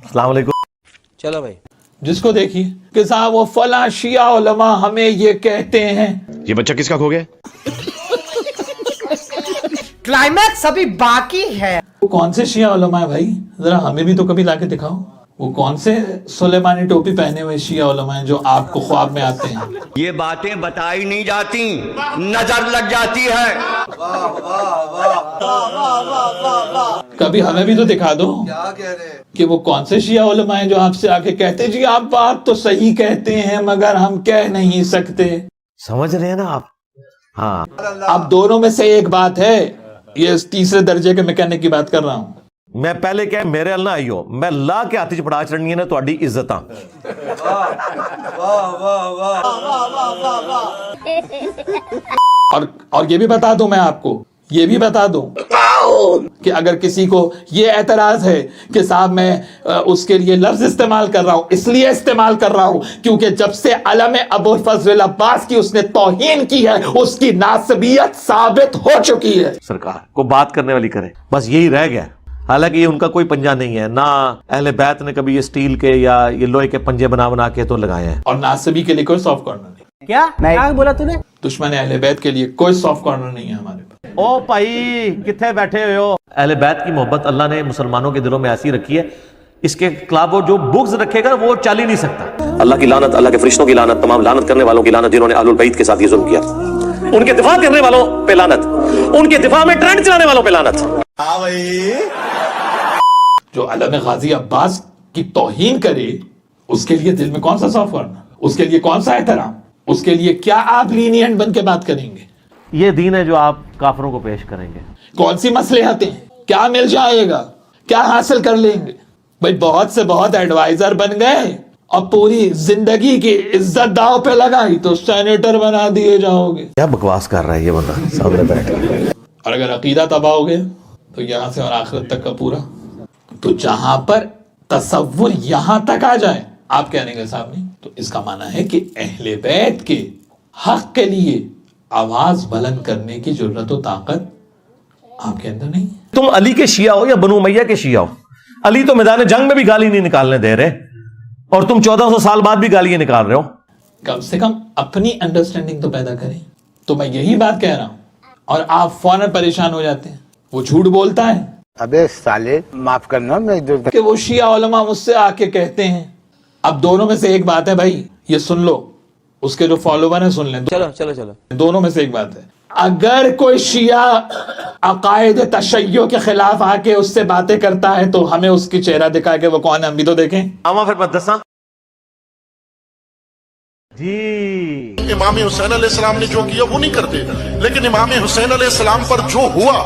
अस्सलाम वालेकुम। चलो भाई, जिसको देखिए कि साहब वो फला शिया उलमा हमें ये कहते हैं। ये बच्चा किसका खो गया? क्लाइमैक्स अभी बाकी है। वो कौन से शिया उलमा है भाई, जरा हमें भी तो कभी लाके दिखाओ। वो कौन से सुलेमानी टोपी पहने हुए शिया उलमा हैं जो आपको ख्वाब में आते हैं? ये बातें बताई नहीं जाती, नजर लग जाती है। कभी हमें भी तो दिखा दो क्या कह रहे हैं? कि वो कौन से शिया उलमा हैं जो आपसे आके कहते जी आप बात तो सही कहते हैं मगर हम कह नहीं सकते। समझ रहे हैं ना आप? हाँ, अब दोनों में से एक बात है, ये तीसरे दर्जे के मैकेनिक की बात कर रहा हूं। मैं पहले क्या मेरे अल ना आइयो, मैं ला के हाथी च पड़ा चढ़नी है ना ਤੁਹਾਡੀ ਇੱਜ਼ਤਾਂ। और ये भी बता दूं मैं आपको, ये भी बता दूं कि अगर किसी को ये एतराज है कि साहब मैं उसके लिए लफ्ज इस्तेमाल कर रहा हूं, इसलिए इस्तेमाल कर रहा हूं क्योंकि जब से अलम अबुल फजल अब्बास की उसने तौहीन की है उसकी नासबियत साबित हो चुकी है। सरकार को बात करने वाली करे, बस यही रह गया। हालांकि ये उनका कोई पंजा नहीं है, ना अहले बैत ने कभी ये स्टील के या ये लोहे के पंजे बना बना के तो लगाए हैं। और नासबी के लिए कोई सॉफ्ट कॉर्नर नहीं। क्या बोला तूने? दुश्मन अहले बैत के लिए कोई सॉफ्ट कॉर्नर नहीं है हमारे पास। ओ भाई किथे बैठे हुए हो? अहले बैत की मोहब्बत अल्लाह ने मुसलमानों के दिलों में ऐसी रखी है, इसके खिलाफ वो जो बुग़्ज़ रखेगा वो चल ही नहीं सकता। अल्लाह की लानत, अल्लाह के फरिश्तों की लानत, तमाम लानत करने वालों की लानत जिन्होंने अहलुल बैत के साथ ये जुल्म किया, उनके दिफा करने वालों पे लानत, उनके दिफा में ट्रेंड चलाने वालों पे लानत। जो अलम गाजी अब्बास की तौहीन करे उसके लिए दिल में कौन सा सॉफ्ट कॉर्नर, उसके लिए कौन सा एहतराम, उसके लिए क्या आप लीनियंट बन के बात करेंगे? ये दीन है जो आप काफिरों को पेश करेंगे। कौन सी मसलहतें, क्या मिल जाएगा, क्या हासिल कर लेंगे? भाई बहुत से बहुत एडवाइजर बन गए और पूरी जिंदगी की इज्जत दांव पे लगाई तो सेनेटर बना दिए जाओगे। क्या बकवास कर रहा है ये बंदा सामने बैठे। और अगर अकीदा तबाह हो गया तो यहाँ से और आखिरत तक का पूरा। तो जहां पर तसव्वुर यहां तक आ जाए आप कह रहे साहब नहीं, तो इसका माना है कि अहले बैत के हक के लिए आवाज बुलंद करने की जरूरत और ताकत आपके अंदर नहीं। तुम अली के शिया हो या बनु उमैया के शिया हो, अली तो मैदान जंग में भी गाली नहीं निकालने दे रहे और तुम 1400 साल बाद भी गालियां निकाल रहे हो। कम से कम अपनी अंडरस्टैंडिंग तो पैदा करें। तो मैं यही बात कह रहा हूं और आप फौरन परेशान हो जाते हैं। वो झूठ बोलता है, अबे साले माफ करना, मैं कि वो शिया उलमा मुझसे आके कहते हैं। अब दोनों में से एक बात है भाई, ये सुन लो, उसके जो फॉलोवर हैं सुन लें। चलो चलो चलो, दोनों में से एक बात है, अगर कोई शिया अकायद तशय्यो के खिलाफ आके उससे बातें करता है तो हमें उसकी चेहरा दिखा के वो कौन है हम भी तो देखें। आमा फिर मत दसा जी। इमाम हुसैन अलैहिस्सलाम ने जो किया वो नहीं करते, लेकिन इमाम हुसैन अलैहिस्सलाम पर जो हुआ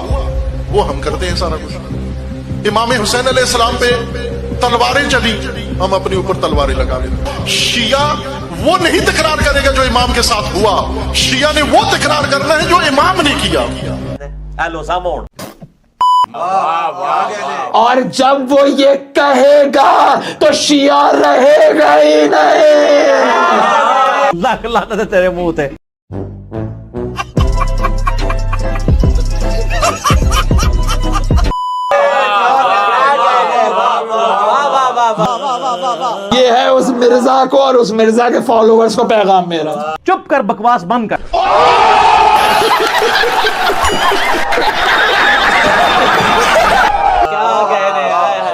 वो हम करते हैं सारा कुछ। इमाम हुसैन अलैहिस्सलाम पे तलवारें चली, हम अपने ऊपर तलवारें लगा लेते। शिया वो नहीं तकरार करेगा जो इमाम के साथ हुआ, शिया ने वो तकरार करना है जो इमाम ने किया। हेलो सामोन। और जब वो ये कहेगा तो शिया रहेगा ही नहीं। लाख लानत है तेरे मुंह पे। ये है उस मिर्जा को और उस मिर्जा के फॉलोअर्स को पैगाम मेरा। चुप कर, बकवास बंद कर।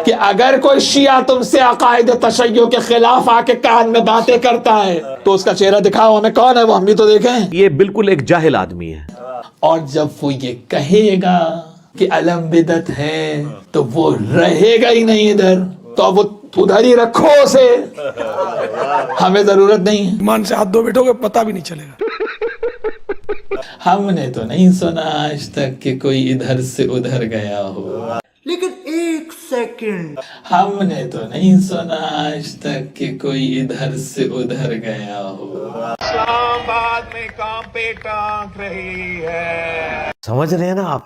कि अगर कोई शिया तुमसे अकायद तशय्यो के खिलाफ आके कान में बातें करता है तो उसका चेहरा दिखाओ हमें, कौन है वो, हम भी तो देखें। ये बिल्कुल एक जाहिल आदमी है। और जब वो ये कहेगा कि अलम बिदत है तो वो रहेगा ही नहीं इधर, तो वो उधर ही रखो उसे, हमें जरूरत नहीं है। ईमान से हाथ धो बैठोगे पता भी नहीं चलेगा। हमने तो नहीं सुना आज तक कि कोई इधर से उधर गया हो, लेकिन एक सेकंड, हमने तो नहीं सुना आज तक कि कोई इधर से उधर गया हो। इस्लामाबाद में काम पे टांग रही है। समझ रहे हैं ना आप?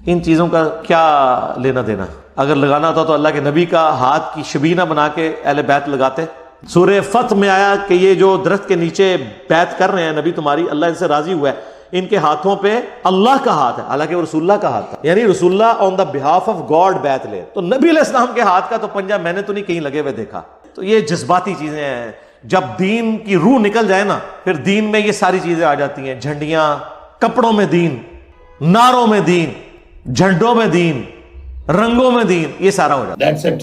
इन चीजों का क्या लेना देना? अगर लगाना था तो अल्लाह के नबी का हाथ की शबीना बना के अहले बैत लगाते। सूरह फत में आया कि ये जो दरख्त के नीचे बैत कर रहे हैं नबी तुम्हारी, अल्लाह इनसे राजी हुआ है ان کے ہاتھوں پہ اللہ کا ہاتھ ہے، حالانکہ وہ رسول اللہ کا ہاتھ تھا، یعنی رسول اللہ آن دا بہاف آف گاڈ بیعت لے. تو نبی علیہ السلام کے ہاتھ کا تو پنجہ میں نے تو نہیں کہیں لگے ہوئے دیکھا. تو یہ جذباتی چیزیں ہیں. جب دین کی روح نکل جائے نا پھر دین میں یہ ساری چیزیں آ جاتی ہیں. جھنڈیاں، کپڑوں میں دین، نعروں میں دین، جھنڈوں میں دین، رنگوں میں دین، یہ سارا ہو جاتا ہے. That's it.